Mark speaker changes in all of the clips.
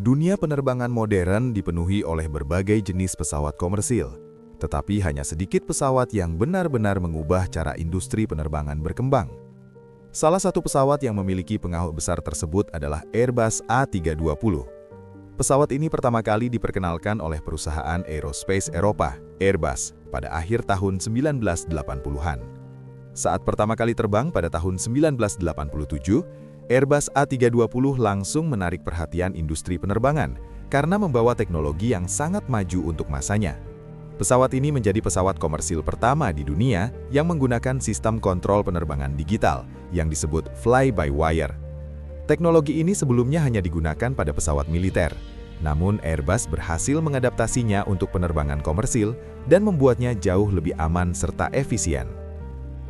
Speaker 1: Dunia penerbangan modern dipenuhi oleh berbagai jenis pesawat komersil, tetapi hanya sedikit pesawat yang benar-benar mengubah cara industri penerbangan berkembang. Salah satu pesawat yang memiliki pengaruh besar tersebut adalah Airbus A320. Pesawat ini pertama kali diperkenalkan oleh perusahaan aerospace Eropa, Airbus, pada akhir tahun 1980-an. Saat pertama kali terbang pada tahun 1987, Airbus A320 langsung menarik perhatian industri penerbangan karena membawa teknologi yang sangat maju untuk masanya. Pesawat ini menjadi pesawat komersil pertama di dunia yang menggunakan sistem kontrol penerbangan digital yang disebut fly-by-wire. Teknologi ini sebelumnya hanya digunakan pada pesawat militer, namun Airbus berhasil mengadaptasinya untuk penerbangan komersil dan membuatnya jauh lebih aman serta efisien.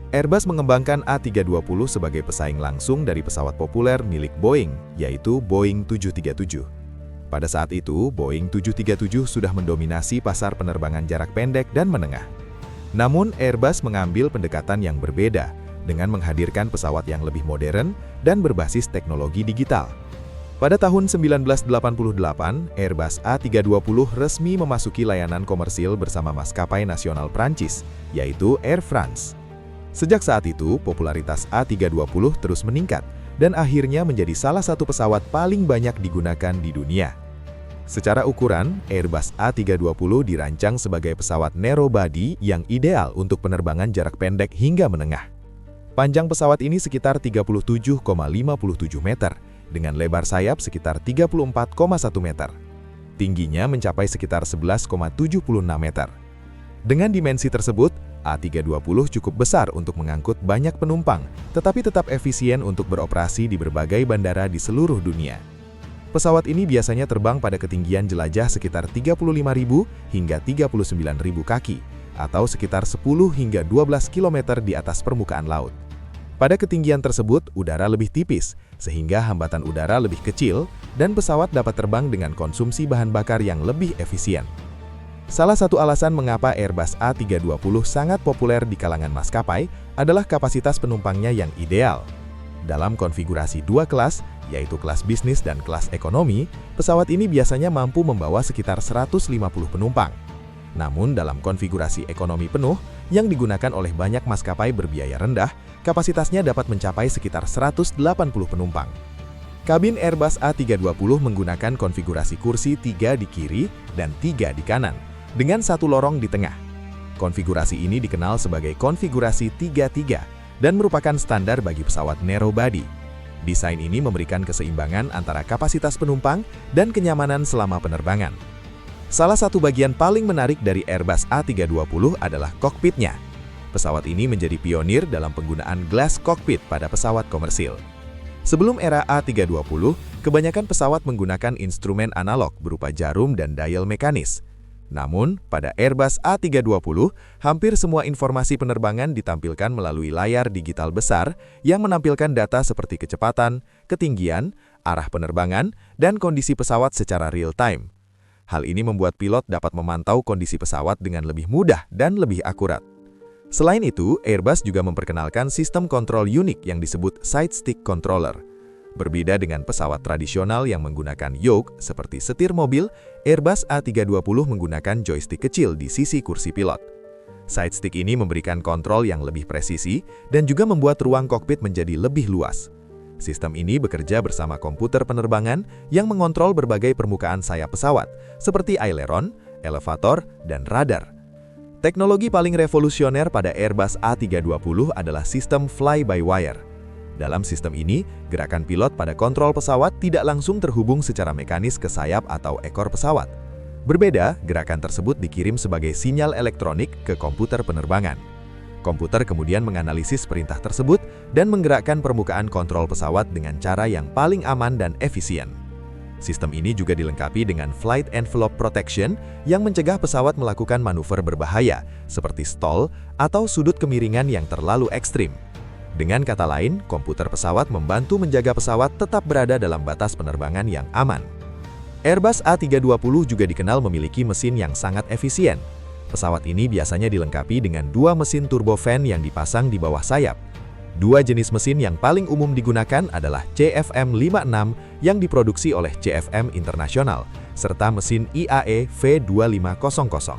Speaker 1: Airbus mengembangkan A320 sebagai pesaing langsung dari pesawat populer milik Boeing, yaitu Boeing 737. Pada saat itu, Boeing 737 sudah mendominasi pasar penerbangan jarak pendek dan menengah. Namun, Airbus mengambil pendekatan yang berbeda dengan menghadirkan pesawat yang lebih modern dan berbasis teknologi digital. Pada tahun 1988, Airbus A320 resmi memasuki layanan komersil bersama maskapai nasional Prancis, yaitu Air France. Sejak saat itu, popularitas A320 terus meningkat dan akhirnya menjadi salah satu pesawat paling banyak digunakan di dunia. Secara ukuran, Airbus A320 dirancang sebagai pesawat narrow body yang ideal untuk penerbangan jarak pendek hingga menengah. Panjang pesawat ini sekitar 37,57 meter, dengan lebar sayap sekitar 34,1 meter. Tingginya mencapai sekitar 11,76 meter. Dengan dimensi tersebut, A320 cukup besar untuk mengangkut banyak penumpang, tetapi tetap efisien untuk beroperasi di berbagai bandara di seluruh dunia. Pesawat ini biasanya terbang pada ketinggian jelajah sekitar 35.000 hingga 39.000 kaki, atau sekitar 10 hingga 12 km di atas permukaan laut. Pada ketinggian tersebut, udara lebih tipis, sehingga hambatan udara lebih kecil, dan pesawat dapat terbang dengan konsumsi bahan bakar yang lebih efisien. Salah satu alasan mengapa Airbus A320 sangat populer di kalangan maskapai adalah kapasitas penumpangnya yang ideal. Dalam konfigurasi dua kelas, yaitu kelas bisnis dan kelas ekonomi, pesawat ini biasanya mampu membawa sekitar 150 penumpang. Namun dalam konfigurasi ekonomi penuh, yang digunakan oleh banyak maskapai berbiaya rendah, kapasitasnya dapat mencapai sekitar 180 penumpang. Kabin Airbus A320 menggunakan konfigurasi kursi 3 di kiri dan 3 di kanan, dengan satu lorong di tengah. Konfigurasi ini dikenal sebagai konfigurasi 3-3 dan merupakan standar bagi pesawat narrow body. Desain ini memberikan keseimbangan antara kapasitas penumpang dan kenyamanan selama penerbangan. Salah satu bagian paling menarik dari Airbus A320 adalah kokpitnya. Pesawat ini menjadi pionir dalam penggunaan glass cockpit pada pesawat komersil. Sebelum era A320, kebanyakan pesawat menggunakan instrumen analog berupa jarum dan dial mekanis. Namun, pada Airbus A320, hampir semua informasi penerbangan ditampilkan melalui layar digital besar yang menampilkan data seperti kecepatan, ketinggian, arah penerbangan, dan kondisi pesawat secara real-time. Hal ini membuat pilot dapat memantau kondisi pesawat dengan lebih mudah dan lebih akurat. Selain itu, Airbus juga memperkenalkan sistem kontrol unik yang disebut side stick controller. Berbeda dengan pesawat tradisional yang menggunakan yoke seperti setir mobil, Airbus A320 menggunakan joystick kecil di sisi kursi pilot. Side stick ini memberikan kontrol yang lebih presisi dan juga membuat ruang kokpit menjadi lebih luas. Sistem ini bekerja bersama komputer penerbangan yang mengontrol berbagai permukaan sayap pesawat, seperti aileron, elevator, dan radar. Teknologi paling revolusioner pada Airbus A320 adalah sistem fly-by-wire. Dalam sistem ini, gerakan pilot pada kontrol pesawat tidak langsung terhubung secara mekanis ke sayap atau ekor pesawat. Berbeda, gerakan tersebut dikirim sebagai sinyal elektronik ke komputer penerbangan. Komputer kemudian menganalisis perintah tersebut dan menggerakkan permukaan kontrol pesawat dengan cara yang paling aman dan efisien. Sistem ini juga dilengkapi dengan Flight Envelope Protection yang mencegah pesawat melakukan manuver berbahaya, seperti stall atau sudut kemiringan yang terlalu ekstrim. Dengan kata lain, komputer pesawat membantu menjaga pesawat tetap berada dalam batas penerbangan yang aman. Airbus A320 juga dikenal memiliki mesin yang sangat efisien. Pesawat ini biasanya dilengkapi dengan 2 mesin turbofan yang dipasang di bawah sayap. Dua jenis mesin yang paling umum digunakan adalah CFM56 yang diproduksi oleh CFM Internasional, serta mesin IAE V2500.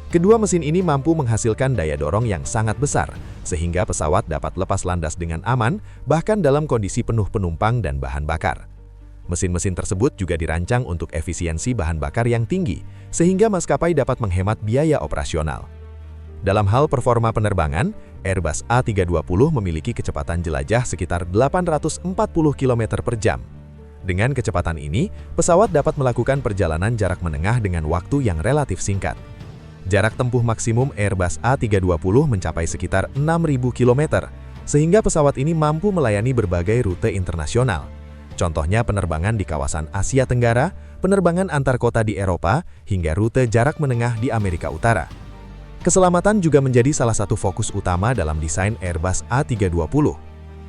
Speaker 1: Kedua mesin ini mampu menghasilkan daya dorong yang sangat besar, sehingga pesawat dapat lepas landas dengan aman, bahkan dalam kondisi penuh penumpang dan bahan bakar. Mesin-mesin tersebut juga dirancang untuk efisiensi bahan bakar yang tinggi, sehingga maskapai dapat menghemat biaya operasional. Dalam hal performa penerbangan, Airbus A320 memiliki kecepatan jelajah sekitar 840 km per jam. Dengan kecepatan ini, pesawat dapat melakukan perjalanan jarak menengah dengan waktu yang relatif singkat. Jarak tempuh maksimum Airbus A320 mencapai sekitar 6.000 km, sehingga pesawat ini mampu melayani berbagai rute internasional. Contohnya penerbangan di kawasan Asia Tenggara, penerbangan antar kota di Eropa, hingga rute jarak menengah di Amerika Utara. Keselamatan juga menjadi salah satu fokus utama dalam desain Airbus A320.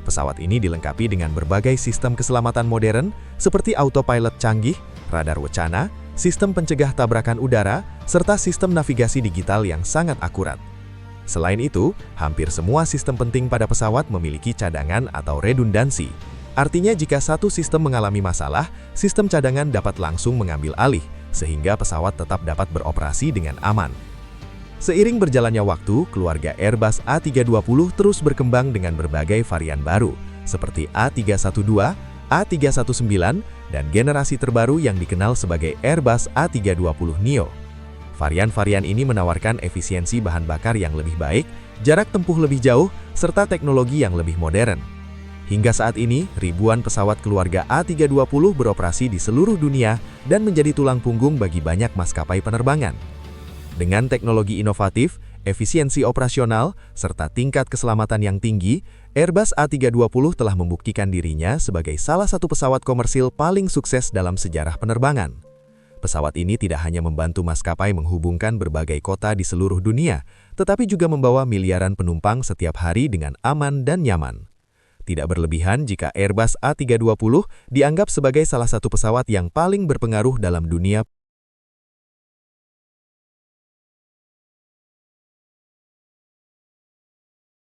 Speaker 1: Pesawat ini dilengkapi dengan berbagai sistem keselamatan modern seperti autopilot canggih, radar wacana, sistem pencegah tabrakan udara, serta sistem navigasi digital yang sangat akurat. Selain itu, hampir semua sistem penting pada pesawat memiliki cadangan atau redundansi. Artinya jika satu sistem mengalami masalah, sistem cadangan dapat langsung mengambil alih, sehingga pesawat tetap dapat beroperasi dengan aman. Seiring berjalannya waktu, keluarga Airbus A320 terus berkembang dengan berbagai varian baru, seperti A312, A319, dan generasi terbaru yang dikenal sebagai Airbus A320neo. Varian-varian ini menawarkan efisiensi bahan bakar yang lebih baik, jarak tempuh lebih jauh, serta teknologi yang lebih modern. Hingga saat ini, ribuan pesawat keluarga A320 beroperasi di seluruh dunia dan menjadi tulang punggung bagi banyak maskapai penerbangan. Dengan teknologi inovatif, efisiensi operasional, serta tingkat keselamatan yang tinggi, Airbus A320 telah membuktikan dirinya sebagai salah satu pesawat komersil paling sukses dalam sejarah penerbangan. Pesawat ini tidak hanya membantu maskapai menghubungkan berbagai kota di seluruh dunia, tetapi juga membawa miliaran penumpang setiap hari dengan aman dan nyaman. Tidak berlebihan jika Airbus A320 dianggap sebagai salah satu pesawat yang paling berpengaruh dalam dunia